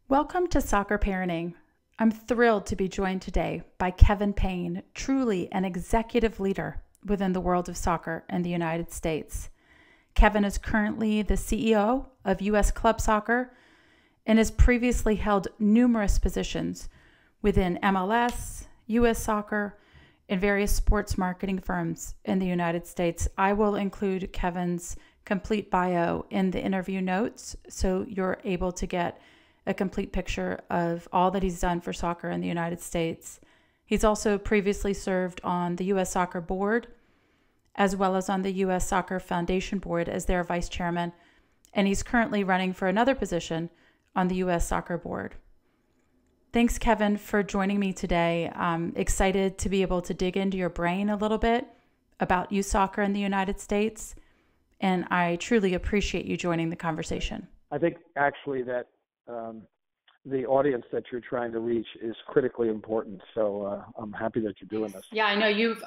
Welcome to Soccer Parenting. I'm thrilled to be joined today by Kevin Payne, truly an executive leader within the world of soccer in the United States. Kevin is currently the CEO of U.S. Club Soccer and has previously held numerous positions within MLS, U.S. Soccer, and various sports marketing firms in the United States. I will include Kevin's complete bio in the interview notes so you're able to get a complete picture of all that he's done for soccer in the United States. He's also previously served on the U.S. Soccer Board, as well as on the U.S. Soccer Foundation Board as their vice chairman, and he's currently running for another position on the U.S. Soccer Board. Thanks, Kevin, for joining me today. I'm excited to be able to dig into your brain a little bit about youth soccer in the United States, and I truly appreciate you joining the conversation. I think actually that the audience that you're trying to reach is critically important. So I'm happy that you're doing this. Yeah, I know you've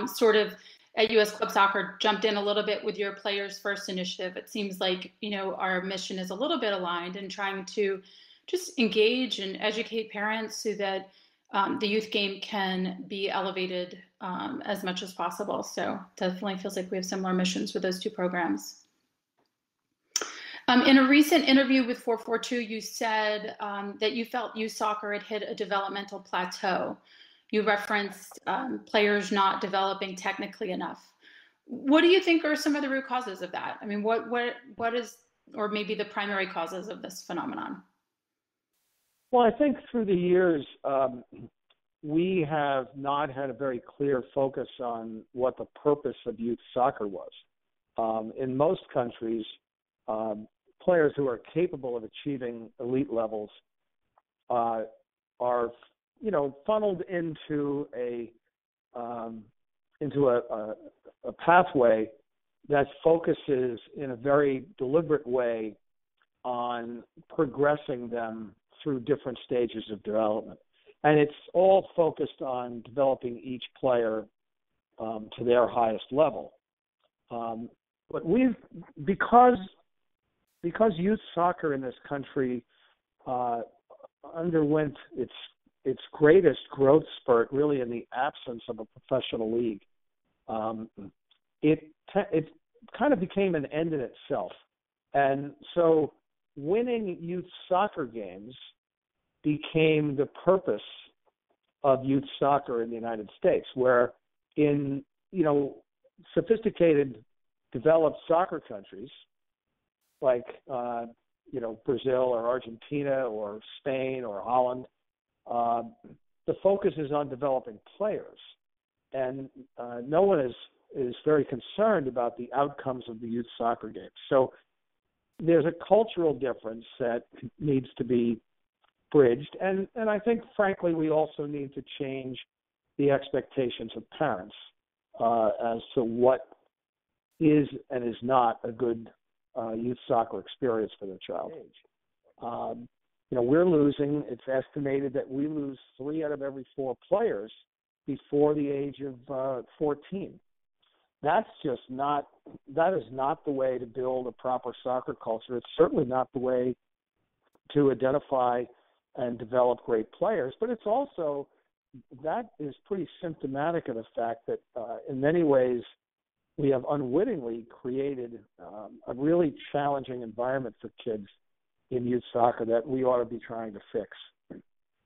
sort of at U.S. Club Soccer jumped in a little bit with your Players First initiative. It seems like, our mission is a little bit aligned in trying to just engage and educate parents so that the youth game can be elevated as much as possible. So definitely feels like we have similar missions with those two programs. In a recent interview with 442, you said that you felt youth soccer had hit a developmental plateau. You referenced players not developing technically enough. What do you think are some of the root causes of that? I mean, what is, or maybe the primary causes of this phenomenon? Well, I think through the years, we have not had a very clear focus on what the purpose of youth soccer was. In most countries, players who are capable of achieving elite levels are, funneled into a pathway that focuses in a very deliberate way on progressing them through different stages of development. And it's all focused on developing each player to their highest level. But because youth soccer in this country underwent its greatest growth spurt really in the absence of a professional league, it kind of became an end in itself. And so winning youth soccer games became the purpose of youth soccer in the United States, where in, sophisticated, developed soccer countries, like Brazil or Argentina or Spain or Holland, the focus is on developing players, and no one is very concerned about the outcomes of the youth soccer games. So there's a cultural difference that needs to be bridged, and I think, frankly, we also need to change the expectations of parents as to what is and is not a good youth soccer experience for their child. We're losing, it's estimated that we lose 3 out of every 4 players before the age of 14. That is not the way to build a proper soccer culture. It's certainly not the way to identify and develop great players, but it's also, that is pretty symptomatic of the fact that in many ways we have unwittingly created a really challenging environment for kids in youth soccer that we ought to be trying to fix.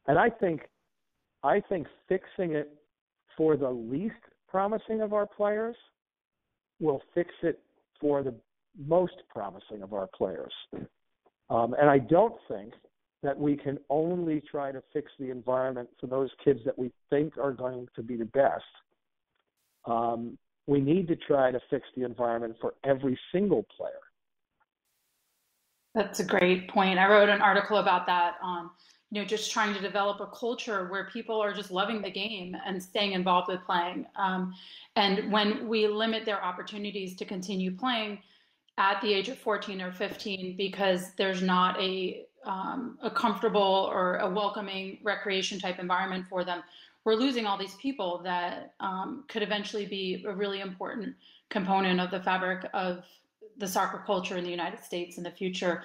And I think fixing it for the least promising of our players will fix it for the most promising of our players. And I don't think that we can only try to fix the environment for those kids that we think are going to be the best. We need to try to fix the environment for every single player. That's a great point. I wrote an article about that on, just trying to develop a culture where people are just loving the game and staying involved with playing. And when we limit their opportunities to continue playing at the age of 14 or 15 because there's not a comfortable or a welcoming recreation type environment for them, we're losing all these people that could eventually be a really important component of the fabric of the soccer culture in the United States in the future.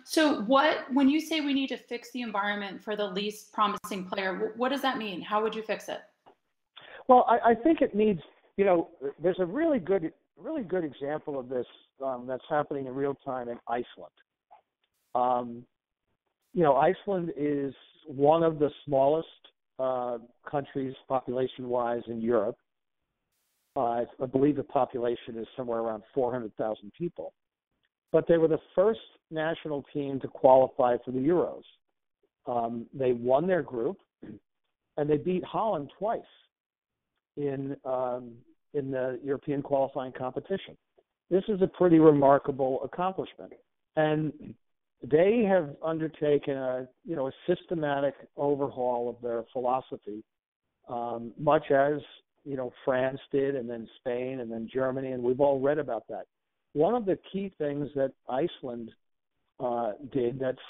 So when you say we need to fix the environment for the least promising player, what does that mean? How would you fix it? Well, I think it needs, there's a really good example of this that's happening in real time in Iceland. Iceland is one of the smallest countries population-wise in Europe. I believe the population is somewhere around 400,000 people. But they were the first national team to qualify for the Euros. They won their group, and they beat Holland twice in the European qualifying competition. This is a pretty remarkable accomplishment. And they have undertaken a systematic overhaul of their philosophy, much as France did, and then Spain, and then Germany, and we've all read about that. One of the key things that Iceland did that's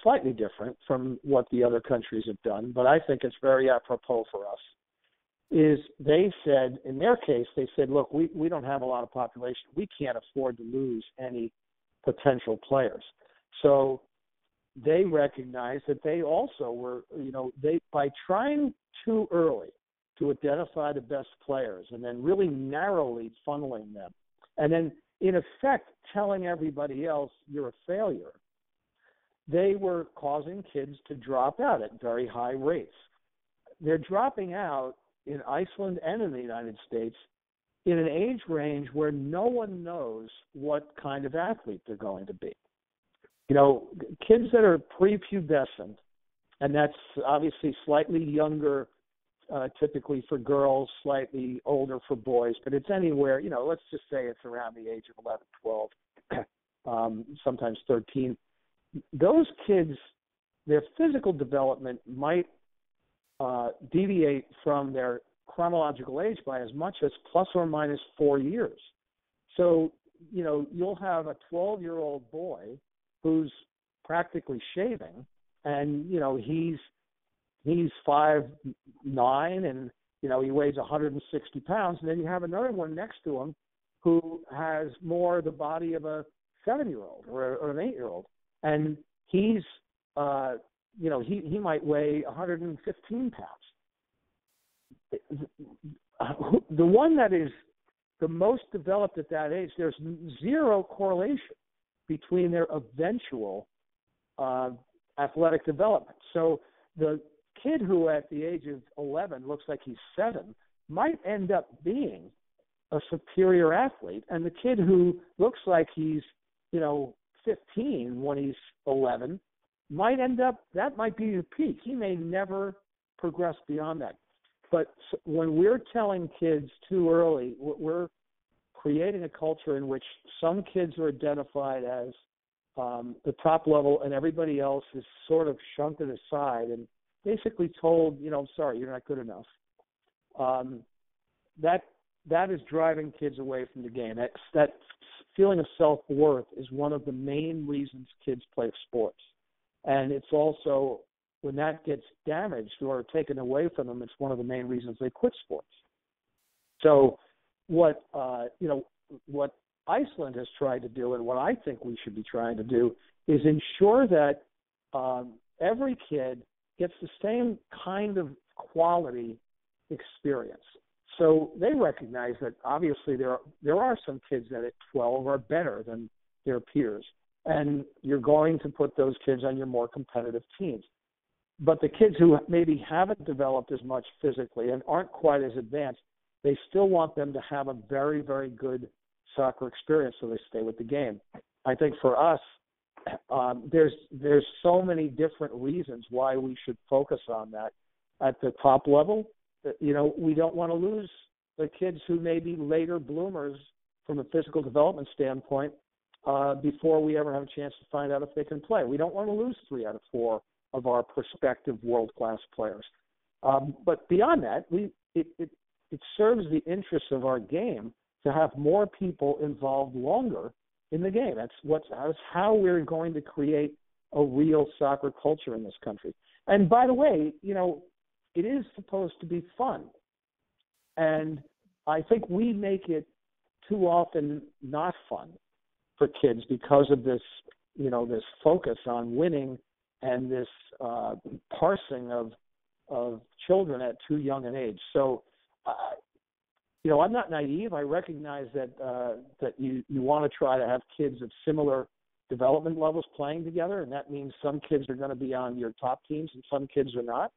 slightly different from what the other countries have done, but I think it's very apropos for us, is they said, in their case, they said, look, we don't have a lot of population. We can't afford to lose any potential players. So they recognized that they also were, by trying too early to identify the best players and then really narrowly funneling them, and then in effect telling everybody else you're a failure, they were causing kids to drop out at very high rates. They're dropping out in Iceland and in the United States in an age range where no one knows what kind of athlete they're going to be. Kids that are prepubescent, and that's obviously slightly younger, typically for girls, slightly older for boys, but it's anywhere, let's just say it's around the age of 11, 12, sometimes 13. Those kids, their physical development might deviate from their chronological age by as much as plus or minus 4 years. So, you'll have a 12-year-old boy who's practically shaving, and, he's 5'9", and, he weighs 160 pounds, and then you have another one next to him who has more the body of a 7-year-old or an 8-year-old, and he's he might weigh 115 pounds. The one that is the most developed at that age, there's zero correlation between their eventual athletic development. So the kid who at the age of 11 looks like he's 7 might end up being a superior athlete, and the kid who looks like he's 15 when he's 11 might end up, that might be the peak. He may never progress beyond that. But when we're telling kids too early, we're creating a culture in which some kids are identified as the top level and everybody else is sort of shunted aside and basically told, sorry, you're not good enough. That is driving kids away from the game. That feeling of self-worth is one of the main reasons kids play sports. And it's also, when that gets damaged or taken away from them, it's one of the main reasons they quit sports. So what Iceland has tried to do, and what I think we should be trying to do, is ensure that every kid gets the same kind of quality experience. So they recognize that obviously there are some kids that at 12 are better than their peers, and you're going to put those kids on your more competitive teams. But the kids who maybe haven't developed as much physically and aren't quite as advanced, they still want them to have a very, very good soccer experience so they stay with the game. I think for us, there's so many different reasons why we should focus on that at the top level. We don't want to lose the kids who may be later bloomers from a physical development standpoint before we ever have a chance to find out if they can play. We don't want to lose 3 out of 4 of our prospective world-class players. But beyond that, it serves the interests of our game to have more people involved longer in the game. That's how we're going to create a real soccer culture in this country. And by the way, it is supposed to be fun. And I think we make it too often not fun. for kids because of this, this focus on winning and this parsing of children at too young an age. So, I'm not naive. I recognize that you want to try to have kids of similar development levels playing together, and that means some kids are going to be on your top teams and some kids are not.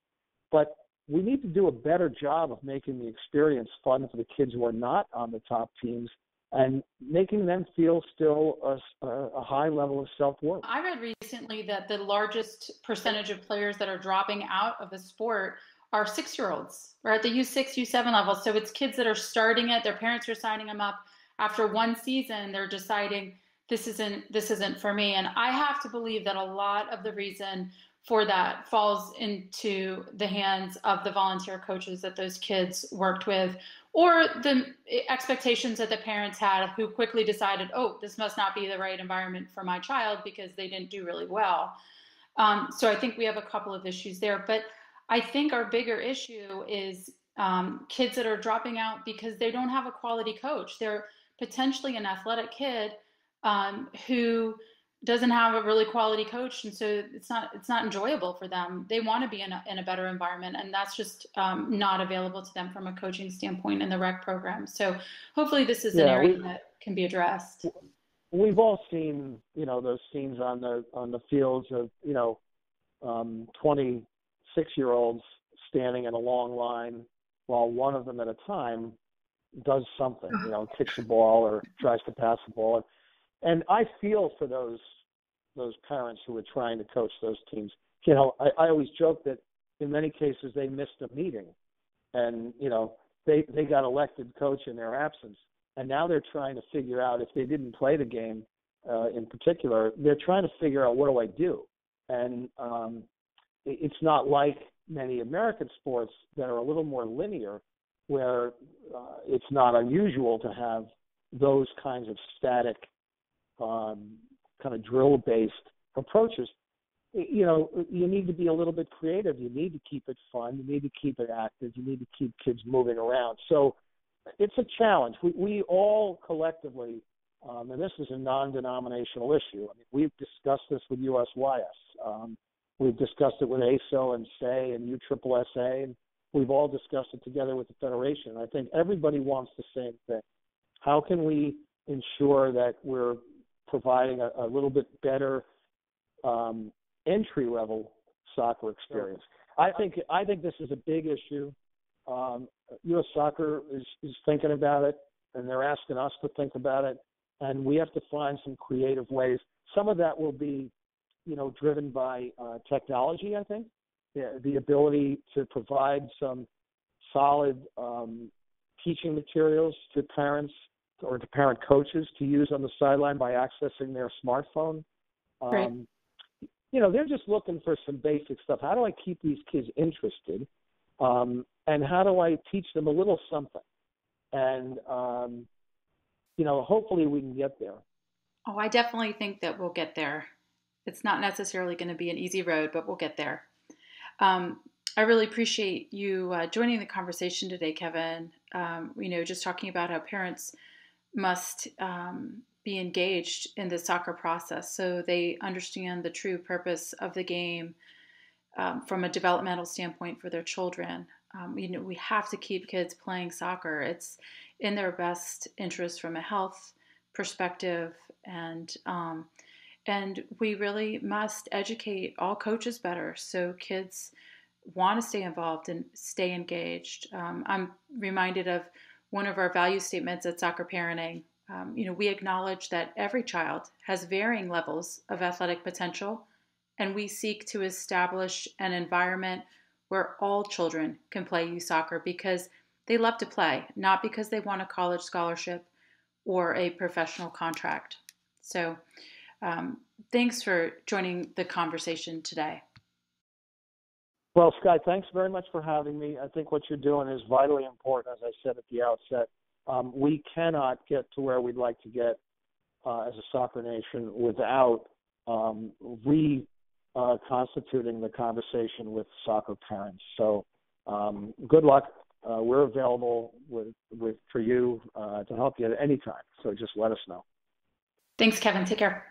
But we need to do a better job of making the experience fun for the kids who are not on the top teams and making them feel still a high level of self-worth. I read recently that the largest percentage of players that are dropping out of the sport are 6-year-olds, or at the U6, U7 level. So it's kids that are starting it. Their parents are signing them up. After one season, they're deciding this isn't for me. And I have to believe that a lot of the reason for that falls into the hands of the volunteer coaches that those kids worked with, or the expectations that the parents had, who quickly decided, oh, this must not be the right environment for my child because they didn't do really well. So I think we have a couple of issues there. But I think our bigger issue is kids that are dropping out because they don't have a quality coach. They're potentially an athletic kid who doesn't have a really quality coach, and so it's not enjoyable for them. They want to be in a better environment, and that's just not available to them from a coaching standpoint in the rec program. So hopefully this is an area that can be addressed. We've all seen, those scenes on the fields of, 26-year-olds standing in a long line while one of them at a time does something, kicks the ball or tries to pass the ball. And I feel for those parents who are trying to coach those teams. I always joke that in many cases they missed a meeting, and they got elected coach in their absence, and now they're trying to figure out, if they didn't play the game in particular, they're trying to figure out, what do I do? And it's not like many American sports that are a little more linear, where it's not unusual to have those kinds of static kind of drill-based approaches. You need to be a little bit creative. You need to keep it fun. You need to keep it active. You need to keep kids moving around. So it's a challenge. We all collectively, and this is a non-denominational issue. I mean, we've discussed this with USYS. We've discussed it with ASO and SAE and USSSA, and we've all discussed it together with the Federation. I think everybody wants the same thing. How can we ensure that we're providing a little bit better entry-level soccer experience? I think this is a big issue. U.S. Soccer is thinking about it, and they're asking us to think about it, and we have to find some creative ways. Some of that will be, driven by technology, I think. The ability to provide some solid teaching materials to parents or to parent coaches to use on the sideline by accessing their smartphone. Right. They're just looking for some basic stuff. How do I keep these kids interested? And how do I teach them a little something? And, hopefully we can get there. Oh, I definitely think that we'll get there. It's not necessarily going to be an easy road, but we'll get there. I really appreciate you joining the conversation today, Kevin. Just talking about how parents must be engaged in the soccer process so they understand the true purpose of the game from a developmental standpoint for their children. We have to keep kids playing soccer. It's in their best interest from a health perspective, and we really must educate all coaches better so kids want to stay involved and stay engaged. I'm reminded of one of our value statements at Soccer Parenting. We acknowledge that every child has varying levels of athletic potential, and we seek to establish an environment where all children can play youth soccer because they love to play, not because they want a college scholarship or a professional contract. So thanks for joining the conversation today. Well, Sky, thanks very much for having me. I think what you're doing is vitally important, as I said at the outset. We cannot get to where we'd like to get as a soccer nation without reconstituting the conversation with soccer parents. So good luck. We're available for you to help you at any time. So just let us know. Thanks, Kevin. Take care.